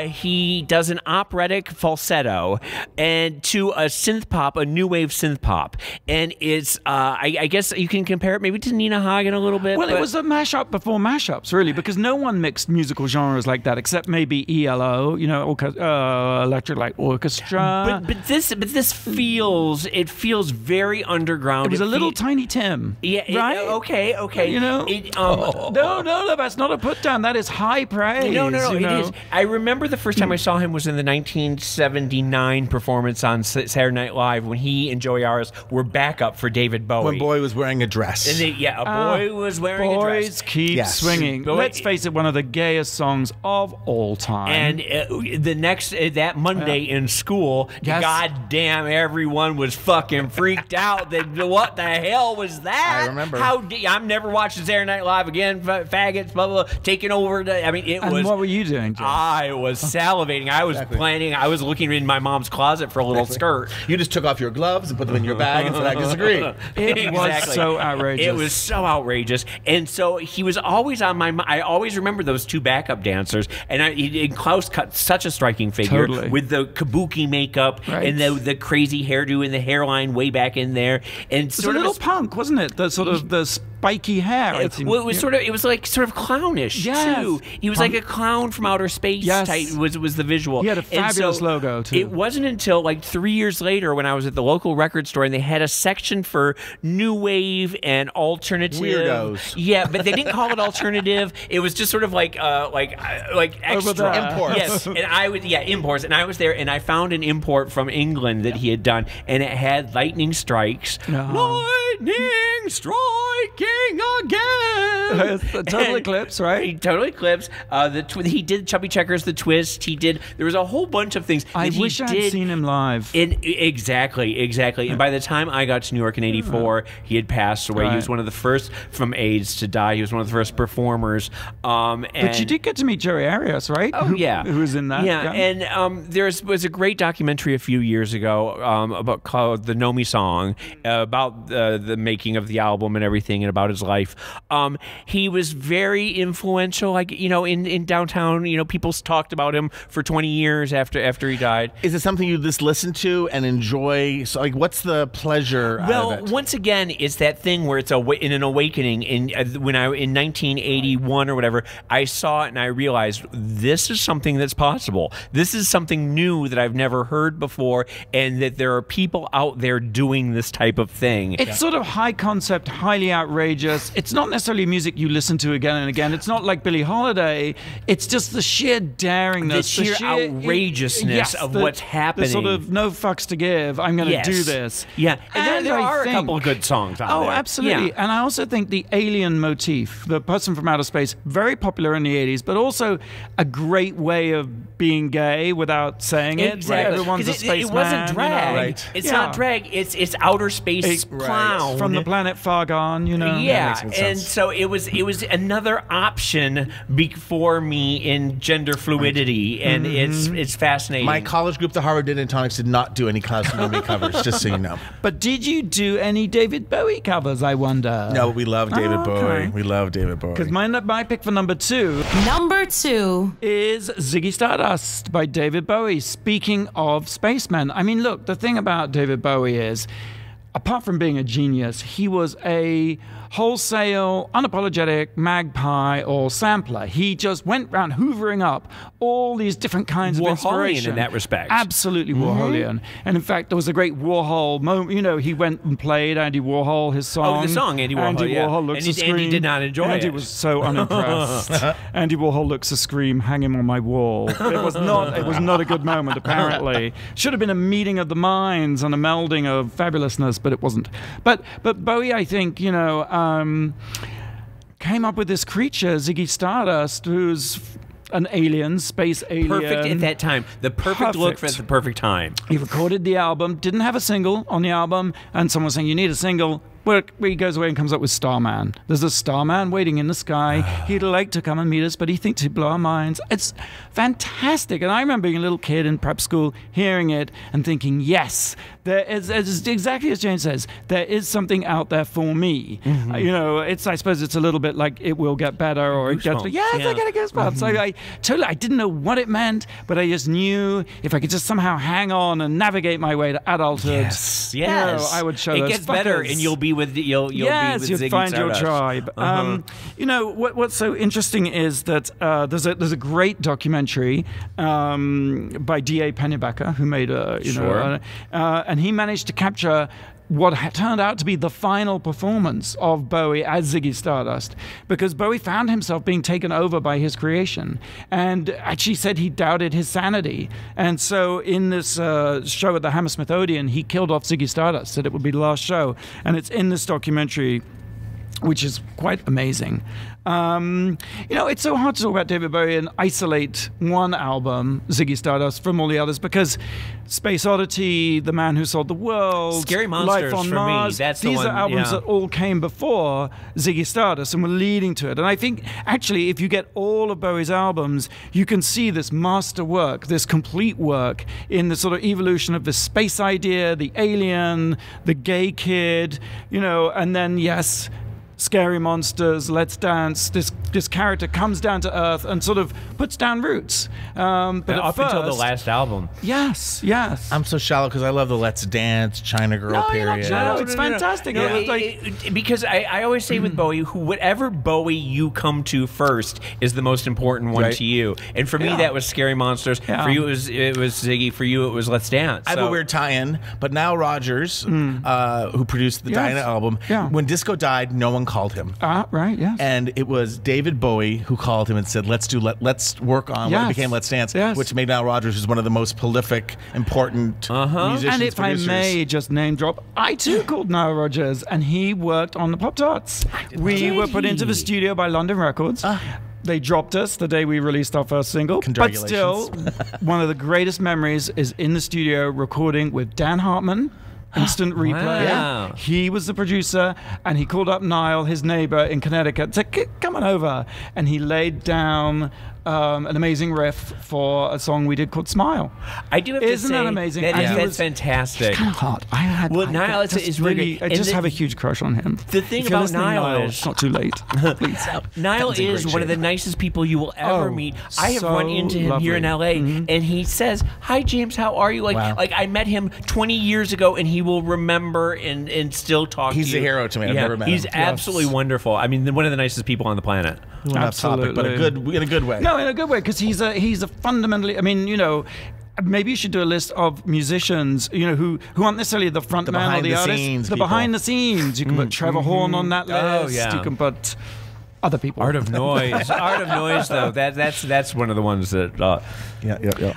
He does an operatic falsetto and to a synth pop, a new wave synth pop, and it's I guess you can compare it maybe to Nina Hagen a little bit. Well, it was a mashup before mashups, really, because no one mixed musical genres like that except maybe ELO, Electric Light Orchestra. But this feels very underground. It was a little Tiny Tim. Yeah. Right? Okay. No. though. That's not a put down. That is high praise. No, you know? it is. I remember the first time I saw him was in the 1979 performance on Saturday Night Live when he and Joey Aras were backup for David Bowie. When Bowie was wearing a dress. And a boy was wearing a dress. Boys keep swinging. Let's face it, one of the gayest songs of all time. And that Monday in school, goddamn, everyone was fucking freaked out. What the hell was that? I remember. I'm never watching Saturday Night Live again. Faggots, blah, blah, blah, taking over. And what were you doing, Jim? I was salivating. I was planning. I was looking in my mom's closet for a little skirt. You just took off your gloves and put them in your bag and said, I disagree. It was so outrageous. It was so outrageous. And so he was always on my mind. I always remember those two backup dancers. And Klaus cut such a striking figure with the kabuki makeup and the crazy hairdo and the hairline way back in there. And it was a little punk, wasn't it? The sort of the spiky hair. It was like sort of clownish too. He was like a clown from outer space type was the visual. He had a fabulous logo too. It wasn't until like 3 years later when I was at the local record store and they had a section for new wave and alternative weirdos. Yeah, but they didn't call it alternative. It was just sort of like extra imports. Yes, and I was imports, and I was there and I found an import from England that he had done, and it had lightning strikes. Lightning striking again. Total Eclipse, right? Total Eclipse. He did Chubby Checkers, The Twist. There was a whole bunch of things. I wish I'd seen him live. Exactly. And by the time I got to New York in '84, he had passed away. He was one of the first from AIDS to die. He was one of the first performers. But you did get to meet Joey Arias, right? Oh, yeah. Who was in that? Yeah, and there was a great documentary a few years ago called the Nomi song about the making of the album and everything and about his life. He was very influential, in downtown. People talked about him for 20 years after he died. Is it something you just listen to and enjoy? So, what's the pleasure out of it? Once again, it's that thing where it's in an awakening. In 1981 or whatever, I saw it and I realized this is something that's possible. This is something new that I've never heard before, and that there are people out there doing this type of thing. It's sort of high concept, highly outrageous. It's not necessarily music you listen to again and again. It's not like Billie Holiday. It's just the sheer daringness, the sheer outrageousness of what's happening. The sort of no fucks to give. I'm going to do this. Yeah, and there are a couple of good songs out there. Oh, absolutely. Yeah. And I also think the alien motif, the person from outer space, very popular in the 80s, but also a great way of being gay without saying it. Exactly. Everyone's a spaceman. It wasn't drag. Right. It's not drag. It's outer space clown from the planet far gone. Yeah, and so it was another option for me in gender fluidity, and it's fascinating. My college group, the Harvard Din and Tonics, did not do any Klaus and Nomi covers, just so you know. But did you do any David Bowie covers, I wonder? No, we love David Bowie. We love David Bowie. Because my pick for number 2. Number 2 is Ziggy Stardust by David Bowie. Speaking of spacemen, I mean, look, the thing about David Bowie is, apart from being a genius, he was a wholesale, unapologetic magpie or sampler. He just went around hoovering up all these different kinds of inspiration. Warholian in that respect. Absolutely Warholian. And in fact, there was a great Warhol moment. He went and played Andy Warhol his song. Oh, the song, Andy Warhol, Andy Warhol looks a scream. Andy did not enjoy it. Andy was so unimpressed. Andy Warhol looks a scream, hang him on my wall. It was not a good moment, apparently. Should have been a meeting of the minds and a melding of fabulousness, but it wasn't. But Bowie, I think, came up with this creature, Ziggy Stardust, who's an alien, space alien. Perfect at that time. The perfect look for the perfect time. He recorded the album, didn't have a single on the album, and someone was saying, you need a single. Where he goes away and comes up with Starman. There's a Starman waiting in the sky. He'd like to come and meet us, but he thinks he'd blow our minds. It's fantastic. And I remember being a little kid in prep school, hearing it and thinking, yes, there is, exactly as Jane says, there is something out there for me. I suppose it's a little bit like It Will Get Better or It Gets Better. Yes, I get a goosebumps. I didn't know what it meant, but I just knew if I could just somehow hang on and navigate my way to adulthood, yes. I would show it those gets better, and you'll be with you'll be with Ziggy find Stardust. your tribe. What's so interesting is that there's a great documentary by D.A. Pennebaker who made and he managed to capture what turned out to be the final performance of Bowie as Ziggy Stardust, because Bowie found himself being taken over by his creation and actually said he doubted his sanity. And so in this show at the Hammersmith Odeon, he killed off Ziggy Stardust, said it would be the last show. And it's in this documentary, which is quite amazing. It's so hard to talk about David Bowie and isolate one album, Ziggy Stardust, from all the others, because Space Oddity, The Man Who Sold the World, Scary Monsters, Life on for Mars, me, that's the these one, are albums that all came before Ziggy Stardust and were leading to it. And I think, actually, if you get all of Bowie's albums, you can see this master work, this complete work in the sort of evolution of the space idea, the alien, the gay kid, and then, yes, Scary Monsters, Let's Dance. This character comes down to earth and sort of puts down roots. But up until the last album. Yes. I'm so shallow because I love the Let's Dance, China Girl period. You're not shallow. It's fantastic. Because I always say with Bowie, whatever Bowie you come to first is the most important one to you. And for me, that was Scary Monsters. Yeah. For you, it was Ziggy. For you, it was Let's Dance. I have a weird tie-in, but Nile Rodgers, who produced the Diana album, when Disco died, no one called him. Right, yes. And it was David Bowie who called him and said, let's work on what became Let's Dance, which made Nile Rodgers, who's one of the most prolific, important musicians, and if producers. I may just name drop, I too called Nile Rodgers, and he worked on the Pop-Tarts. We were put into the studio by London Records. They dropped us the day we released our first single. But still, one of the greatest memories is in the studio recording with Dan Hartman. Instant Replay. Wow. He was the producer, and he called up Niall, his neighbor in Connecticut, said, come on over. And he laid down an amazing riff for a song we did called Smile. I do have to say, isn't that amazing? That's fantastic. It's kind of hot. Niall is really. I just have a huge crush on him. The thing about Niall is, it's not too late. Please. Niall is one of the nicest people you will ever meet. I have run into him here in LA, and he says, "Hi James, how are you?" Like I met him 20 years ago, and he will remember and still talk. He's to you. a hero to me. I've never met him. He's absolutely wonderful. I mean, one of the nicest people on the planet. Absolutely, but in a good way. No, in a good way, because he's a fundamentally. I mean, maybe you should do a list of musicians, who aren't necessarily the front man or the artist, the behind the scenes. You can put Trevor Horn on that list. Oh, yeah. You can put other people. Art of Noise. Art of Noise, though. That's one of the ones that.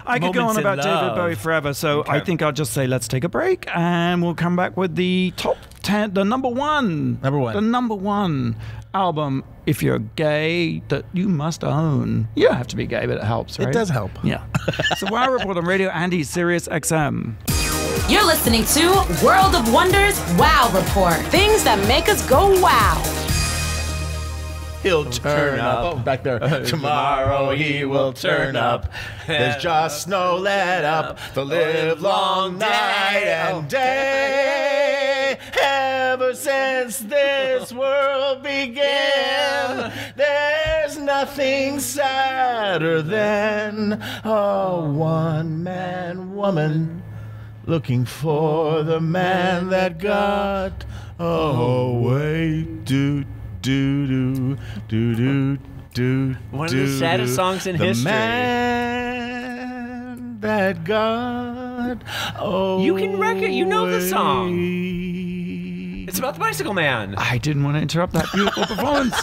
I could go on about David Bowie forever, so I think I'll just say let's take a break, and we'll come back with the top 10, the number one album, if you're gay, that you must own. You don't have to be gay, but it helps, right? It does help. Yeah. So Wow Report on Radio Andy, SiriusXM. You're listening to World of Wonders Wow Report. Things that make us go wow. He'll turn up. Oh, back there. Tomorrow he will turn up. There's just no let up. The live long night and day. Ever since this world began, there's nothing sadder than a one-man woman looking for the man that got away. One of the saddest songs in history. The man that got away. You can record. You know the song. It's about the Bicycle Man. I didn't want to interrupt that beautiful performance.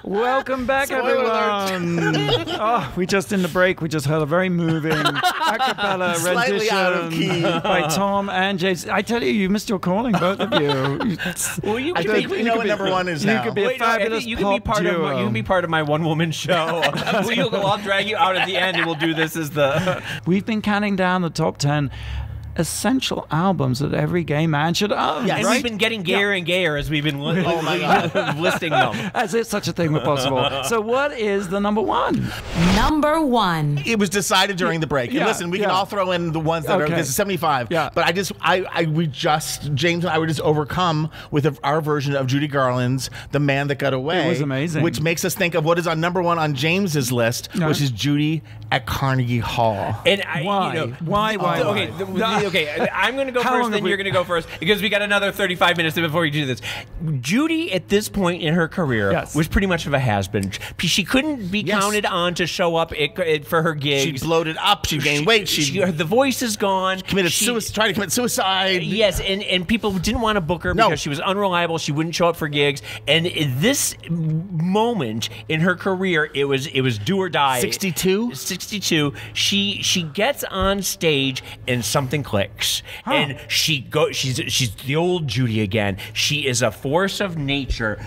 Welcome back, everyone. We just in the break, we just heard a very moving a cappella rendition out of key. by Tom and James. I tell you, you missed your calling, both of you. Well, you I think we know what number one is now. You could be a fabulous you can be part duo. of. You can be part of my one-woman show. I'll drag you out at the end, and we'll do this as the. We've been counting down the top 10 essential albums that every gay man should own. Yes. And we've been getting gayer and gayer as we've been listing them. As if such a thing were possible. So what is the number one? Number one. It was decided during the break. And listen, we can all throw in the ones that are, this is 75. Yeah. But James and I were just overcome with our version of Judy Garland's The Man That Got Away. It was amazing. Which makes us think of what is on number one on James's list, which is Judy at Carnegie Hall. And Why? Why? Okay, Okay, I'm going to go How first, long then have we- you're going to go first, because we got another 35 minutes before we do this. Judy, at this point in her career, Yes. was pretty much of a has-been. She couldn't be counted on to show up for her gigs. She bloated up. She gained weight. The voice is gone. Tried to commit suicide. Yes, and people didn't want to book her because she was unreliable. She wouldn't show up for gigs. And in this moment in her career, it was do or die. 62? 62. She gets on stage and something clicks. And she's the old Judy again. She is a force of nature.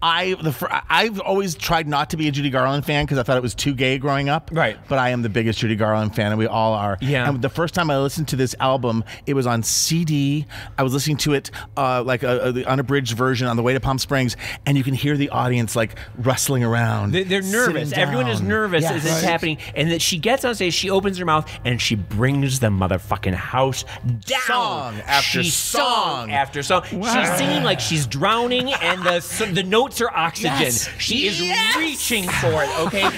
I've always tried not to be a Judy Garland fan because I thought it was too gay growing up. Right. But I am the biggest Judy Garland fan, and we all are. Yeah. And the first time I listened to this album, it was on CD. I was listening to it like the unabridged version on the way to Palm Springs, and you can hear the audience like rustling around. They're nervous. Everyone is nervous as it's happening. And that she gets on stage, she opens her mouth, and she brings the motherfucking house down. Song after song after song. She's singing like she's drowning, and the notes are oxygen. Yes. She is reaching for it, okay?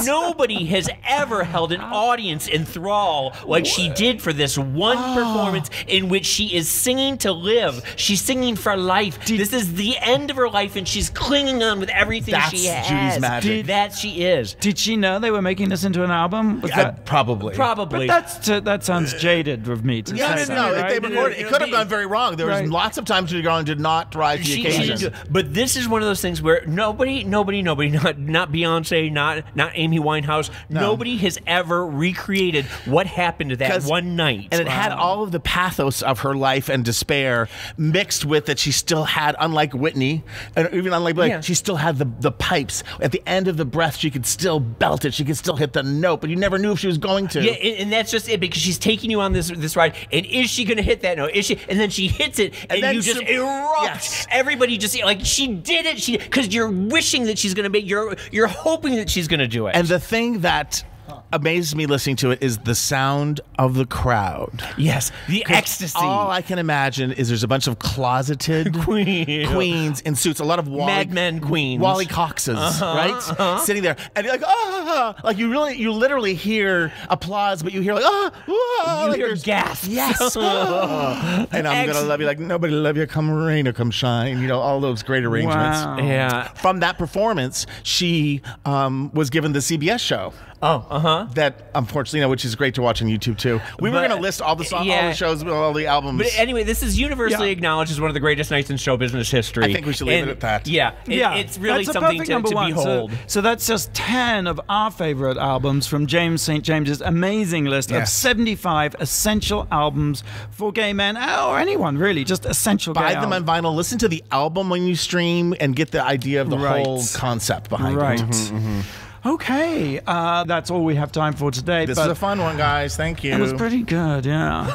Nobody has ever held an audience in thrall like she did for this one performance in which she is singing to live. She's singing for life. This is the end of her life, and she's clinging on with everything she has. Judy's magic. That she is. Did she know they were making this into an album? Was that Probably. Probably. But that sounds jaded of me to say that. No, right? they recorded it. It could have gone very wrong. There was lots of times Judy Garland did not rise to the She occasion. didn't do it. But this is one of those things where nobody, not Beyonce, not Amy Winehouse, nobody has ever recreated what happened to that one night. And it had all of the pathos of her life and despair mixed with that she still had, unlike Whitney, and even unlike Blake, she still had the pipes. At the end of the breath, she could still belt it. She could still hit the note, but you never knew if she was going to. Yeah, and that's just it, because she's taking you on this ride, and is she going to hit that note? Is she? And then she hits it, and then you just erupt. Yes. Everybody just like she did it. Because you're wishing that she's going to be. You're hoping that she's going to do it. And the thing that amazes me listening to it is the sound of the crowd. Yes, the ecstasy. All I can imagine is there's a bunch of closeted queens in suits, a lot of Mad Men queens, Wally Coxes, right? Sitting there, and you're like, like you literally hear applause, but you hear like, you like hear gasps. Yes. And I'm gonna love you like nobody love you, come rain or come shine. You know, all those great arrangements. Wow. Yeah. From that performance, she was given the CBS show. That unfortunately, which is great to watch on YouTube too. We were going to list all the songs, all the shows, all the albums. But anyway, this is universally acknowledged as one of the greatest nights in show business history. I think we should leave it at that. Yeah, it's really that's something a to perfect number behold. So that's just 10 of our favorite albums from James St. James's amazing list of 75 essential albums for gay men or anyone really, just essential gay Buy them albums. on vinyl. Listen to the album when you stream and get the idea of the whole concept behind it. Okay, that's all we have time for today. This is a fun one, guys. Thank you. It was pretty good, yeah.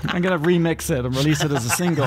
I'm going to remix it and release it as a single.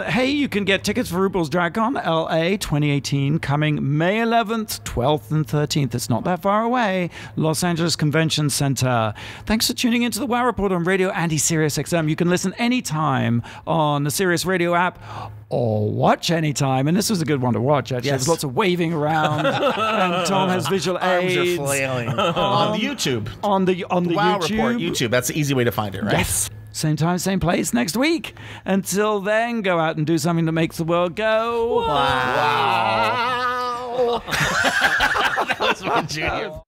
Hey, you can get tickets for RuPaul's Drag Con LA 2018 coming May 11th, 12th, and 13th. It's not that far away. Los Angeles Convention Center. Thanks for tuning into the Wow Report on radio and SiriusXM. You can listen anytime on the Sirius Radio app or watch anytime. And this was a good one to watch, actually. There's lots of waving around, and Tom has visual aids. Arms are flailing. On the YouTube. On the Wow YouTube. Report YouTube. That's the easy way to find it, right? Yes. Same time, same place next week. Until then, go out and do something that makes the world go. Wow. That was my junior.